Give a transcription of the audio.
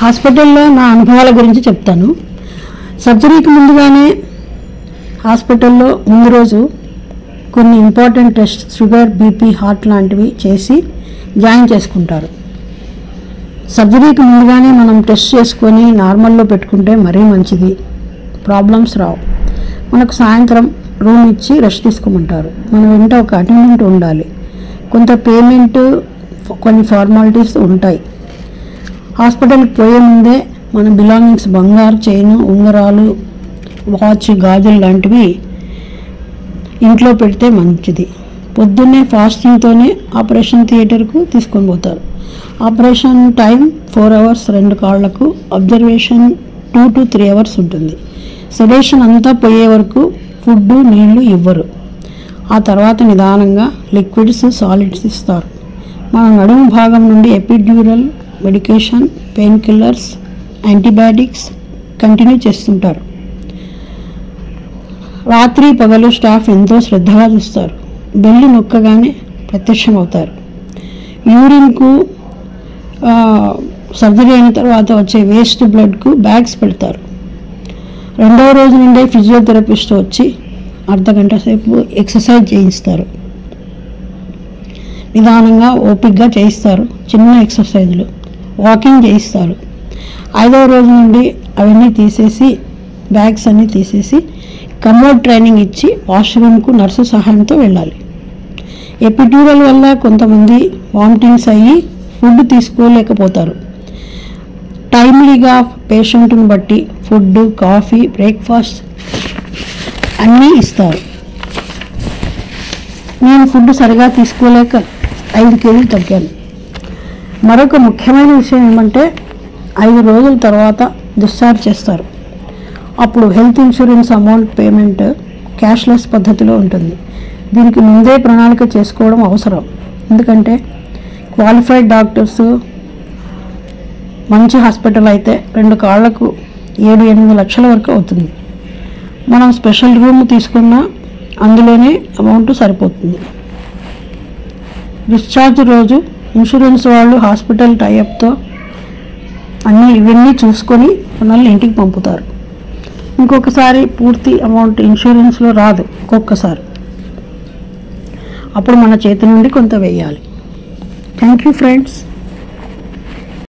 హాస్పిటల్లో నా అనుభవాల గురించి చెప్తాను. సర్జరీకి ముందుగానే హాస్పిటల్లో ముందు రోజు కొన్ని important test, sugar, BP, heart లాంటివి చేసి జాయిన్ చేసుకుంటారు. సర్జరీకి ముందుగానే మనం టెస్ట్ చేసుకొని నార్మల్లో పెట్టుకుంటే మరీ మంచిది, ప్రాబ్లమ్స్ రావు. మనకు సాయంత్రం రూమ్ ఇచ్చి రెస్ట్ తీసుకోమంటారు. మన వెంట ఒక అటెండెంట్ ఉండాలి. కొంత పేమెంట్, కొన్ని ఫార్మాలిటీస్ ఉంటాయి. హాస్పిటల్కి పోయే ముందే మన బిలాంగింగ్స్, బంగారు చైను, ఉంగరాలు, వాచ్, గాజులు లాంటివి ఇంట్లో పెడితే మంచిది. పొద్దున్నే ఫాస్టింగ్తోనే ఆపరేషన్ థియేటర్కు తీసుకొని పోతారు. ఆపరేషన్ టైం 4 hours, 2 కాళ్లకు. అబ్జర్వేషన్ 2 to 3 hours ఉంటుంది. సెడేషన్ అంతా పోయే వరకు ఫుడ్, నీళ్లు ఇవ్వరు. ఆ తర్వాత నిదానంగా లిక్విడ్స్, సాలిడ్స్ ఇస్తారు. మన నడుము భాగం నుండి epidural medication, pain killers, antibiotics continue చేస్తుంటారు. రాత్రి పగలు స్టాఫ్ ఎంతో శ్రద్ధగా చూస్తారు. బెల్లు నొక్కగానే ప్రత్యక్షమవుతారు. యూరిన్కు సర్జరీ అయిన తర్వాత వచ్చే వేస్ట్ బ్లడ్కు బ్యాగ్స్ పెడతారు. 2వ రోజు నుండే ఫిజియోథెరపిస్ట్ వచ్చి అర్ధగంట సేపు ఎక్సర్సైజ్ చేయిస్తారు. నిదానంగా ఓపిక్గా చేయిస్తారు. చిన్న ఎక్సర్సైజులు, వాకింగ్ చేయిస్తారు. 5వ రోజు నుండి అవన్నీ తీసేసి, బ్యాగ్స్ అన్నీ తీసేసి కమోడ్ ట్రైనింగ్ ఇచ్చి వాష్రూమ్కు నర్సు సహాయంతో వెళ్ళాలి. ఎపిడ్యూరల్ వల్ల కొంతమంది వామిటింగ్స్ అయ్యి ఫుడ్ తీసుకోలేకపోతారు. టైమ్లీగా పేషెంట్ని బట్టి ఫుడ్, కాఫీ, బ్రేక్ఫాస్ట్ అన్నీ ఇస్తారు. నేను ఫుడ్ సరిగా తీసుకోలేక 5 kg తగ్గాను. మరొక ముఖ్యమైన విషయం ఏమంటే 5 రోజుల తర్వాత డిశ్చార్జ్ చేస్తారు. అప్పుడు health insurance amount payment cashless పద్ధతిలో ఉంటుంది. దీనికి ముందే ప్రణాళిక చేసుకోవడం అవసరం. ఎందుకంటే క్వాలిఫైడ్ డాక్టర్స్, మంచి హాస్పిటల్ అయితే 2 కాళ్లకు 7-8 లక్షల వరకు అవుతుంది. మనం స్పెషల్ రూమ్ తీసుకున్నా అందులోనే అమౌంట్ సరిపోతుంది. డిశ్చార్జ్ రోజు ఇన్సూరెన్స్ వాళ్ళు హాస్పిటల్ టైఅప్తో ఇవన్నీ చూసుకొని మనల్ని ఇంటికి పంపుతారు. ఇంకొకసారి పూర్తి అమౌంట్ ఇన్సూరెన్స్లో రాదు. ఒక్కొక్కసారి అప్పుడు మన చేతి నుండి కొంత వేయాలి. Thank you friends.